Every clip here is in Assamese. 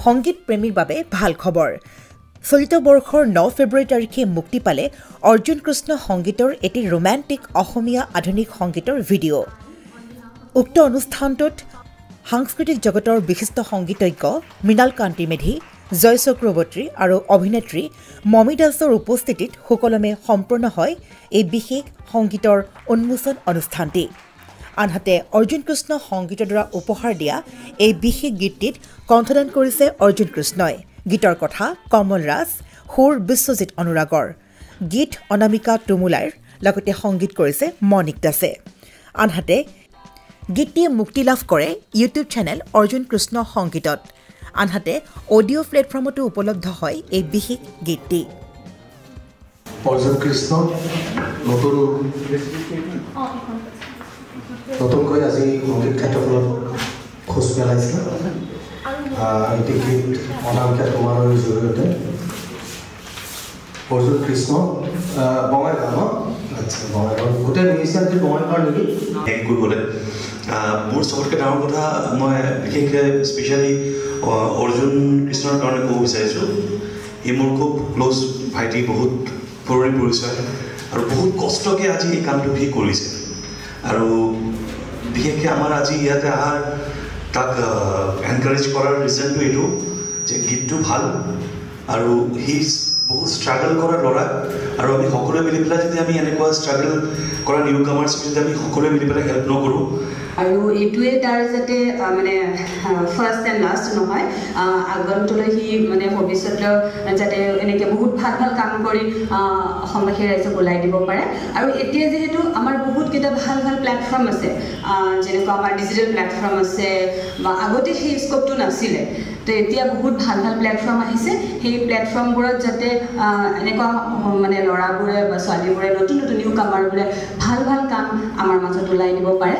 সংগীত প্ৰেমীৰ বাবে ভাল খবৰ চলিত বৰ্ষৰ 9 ফেব্ৰুৱাৰী তাৰিখে মুক্তি পালে অৰ্জুন কৃষ্ণ সংগীতৰ এটি ৰোমান্টিক অসমীয়া আধুনিক সংগীতৰ ভিডিঅ' উক্ত অনুষ্ঠানটোত সাংস্কৃতিক জগতৰ বিশিষ্ট সংগীতজ্ঞ মৃণাল কান্তি মেধি জয় চক্ৰৱৰ্তী আৰু অভিনেত্ৰী মমি দাসৰ উপস্থিতিত সুকলমে সম্পূৰ্ণ হয় এই বিশেষ সংগীতৰ উন্মোচন অনুষ্ঠানটি আনহাতে অৰ্জুন কৃষ্ণ সংগীতৰ দ্বাৰা উপহাৰ দিয়া এই বিশেষ গীতটিত কণ্ঠদান কৰিছে অৰ্জুন কৃষ্ণই গীতৰ কথা কমল ৰাজ সুৰ বিশ্বজিৎ অনুৰাগৰ গীত অনামিকা টুমুলাইৰ লগতে সংগীত কৰিছে মনিক দাসে আনহাতে গীতটিয়ে মুক্তি লাভ কৰে ইউটিউব চেনেল অৰ্জুন কৃষ্ণ সংগীতত আনহাতে অডিঅ' প্লেটফৰ্মতো উপলব্ধ হয় এই বিশেষ গীতটি অৰ্জুন কৃষ্ণ নতুনকৈ আজি সংগীত ক্ষেত্ৰখনত খোজ পেলাইছে এটি গীত অনামিকা টুমুলাইৰ জৰিয়তে অৰ্জুন কৃষ্ণ বঙাইগাঁও ন আচ্ছা বঙাইগাঁও গোটেই মিউজিয়ামটি বঙাইগাঁৱৰ নেকি এক কৰিবলৈ মোৰ চবতকৈ ডাঙৰ কথা মই বিশেষকৈ স্পেচিয়েলি অৰ্জুন কৃষ্ণৰ কাৰণে ক'ব বিচাৰিছোঁ ই মোৰ খুব ক্ল'জ ভাইটি বহুত পুৰণি পৰিচয় আৰু বহুত কষ্টকৈ আজি এই কামটো সি কৰিছে আৰু বিশেষকৈ আমাৰ আজি ইয়াতে অহাৰ তাক এনকাৰেজ কৰাৰ ৰিজনটো এইটো যে গীতটো ভাল আৰু সি বহুত ষ্ট্ৰাগল কৰা ল'ৰা আৰু আমি সকলোৱে মিলি পেলাই যদি আমি এনেকুৱা ষ্ট্ৰাগল কৰা নিউ কামাৰ্ছ যদি আমি সকলোৱে মিলি পেলাই হেল্প নকৰোঁ আৰু এইটোৱে তাৰ যাতে মানে ফাৰ্ষ্ট এণ্ড লাষ্ট নহয় আগন্তলৈ সি মানে ভৱিষ্যতৰ যাতে এনেকৈ বহুত ভাল ভাল কাম কৰি অসমবাসী ৰাইজক ওলাই দিব পাৰে আৰু এতিয়া যিহেতু আমাৰ বহুতকেইটা ভাল ভাল প্লেটফৰ্ম আছে যেনেকুৱা আমাৰ ডিজিটেল প্লেটফৰ্ম আছে বা আগতে সেই স্কোপটো নাছিলে তো এতিয়া বহুত ভাল ভাল প্লেটফৰ্ম আহিছে সেই প্লেটফৰ্মবোৰত যাতে এনেকুৱা মানে ল'ৰাবোৰে বা ছোৱালীবোৰে নতুন নতুন নিউ কামাৰবোৰে ভাল ভাল কাম আমাৰ মাজত ওলাই দিব পাৰে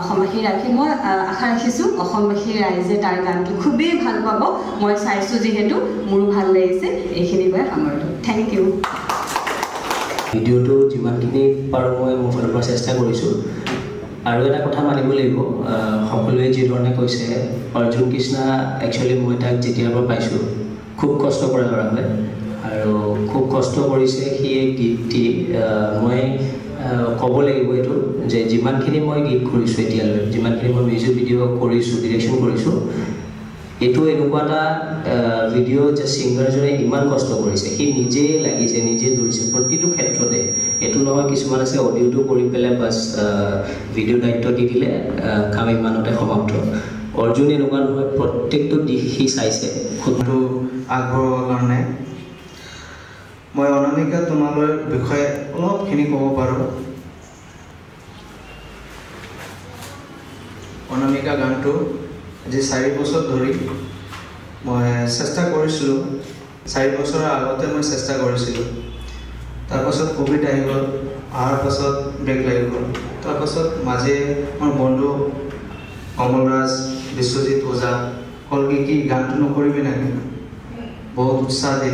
অসমবাসী ৰাখি মই আশা ৰাখিছোঁ অসমবাসী ৰাইজে তাৰ গানটো খুবেই ভাল পাব মই চাইছোঁ যিহেতু মোৰো ভাল লাগিছে এইখিনি কৈ সামৰিলোঁ থেংক ইউ ভিডিঅ'টো যিমানখিনি পাৰোঁ মই মোৰ ফালৰ পৰা চেষ্টা কৰিছোঁ আৰু এটা কথা মানিব লাগিব সকলোৱে যিধৰণে কৈছে অৰ্জুন কৃষ্ণ একচুৱেলি মই তাক যেতিয়াৰ পৰা পাইছোঁ খুব কষ্ট কৰা ল'ৰা হয় আৰু খুব কষ্ট কৰিছে সি এই গীতটি মই ক'ব লাগিব এইটো যে যিমানখিনি মই গীত কৰিছোঁ এতিয়ালৈ যিমানখিনি মই মিউজিক ভিডিঅ' কৰিছোঁ ডিৰেকশ্যন কৰিছোঁ এইটো এনেকুৱা এটা ভিডিঅ' যে ছিংগাৰজনে ইমান কষ্ট কৰিছে সি নিজেই লাগিছে নিজে দৌৰিছে প্ৰতিটো ক্ষেত্ৰতে এইটো নহয় কিছুমান আছে অডিঅ'টো কৰি পেলাই বাছ ভিডিঅ' দায়িত্ব দি দিলে কাম ইমানতে সমাপ্ত অৰ্জুন এনেকুৱা নহয় প্ৰত্যেকটো দিশ সি চাইছে খুদটো আগবঢ়োৱাৰ কাৰণে মই অনামিকা টুমুলাইৰ বিষয়ে অলপখিনি ক'ব পাৰোঁ অনামিকা গানটো আজি 4 বছৰ ধৰি মই চেষ্টা কৰিছিলোঁ 4 বছৰৰ আগতে মই চেষ্টা কৰিছিলোঁ তাৰপাছত কোভিড আহি গ'ল অহাৰ পাছত ব্ৰেক লাগি গ'ল তাৰপাছত মাজে মোৰ বন্ধু কমল ৰাজ বিশ্বজিৎ ওজা ক'ল কি গানটো নকৰিবি নেকি বহুত উৎসাহ দি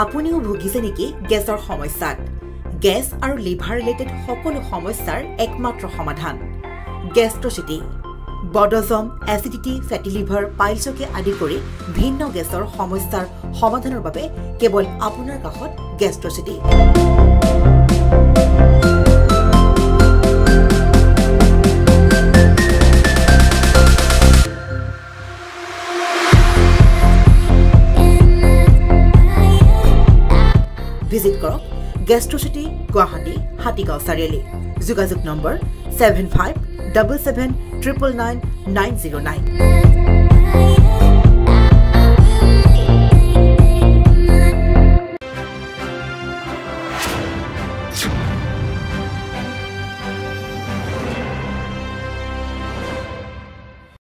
আপুনিও ভুগিছে নেকি গেছৰ সমস্যাত গেছ আৰু লিভাৰ ৰিলেটেড সকলো সমস্যাৰ একমাত্ৰ সমাধান গেষ্ট্ৰচিটি বডজম এচিডিটি ফেটি লিভাৰ পাইলছকে আদি কৰি ভিন্ন গেছৰ সমস্যাৰ সমাধানৰ বাবে কেৱল আপোনাৰ কাষত গেষ্ট্ৰচিটি ভিজিট কৰক গেষ্ট্ৰচিটি গুৱাহাটী হাতীগাঁও চাৰিআলি যোগাযোগ নম্বৰ 7577999909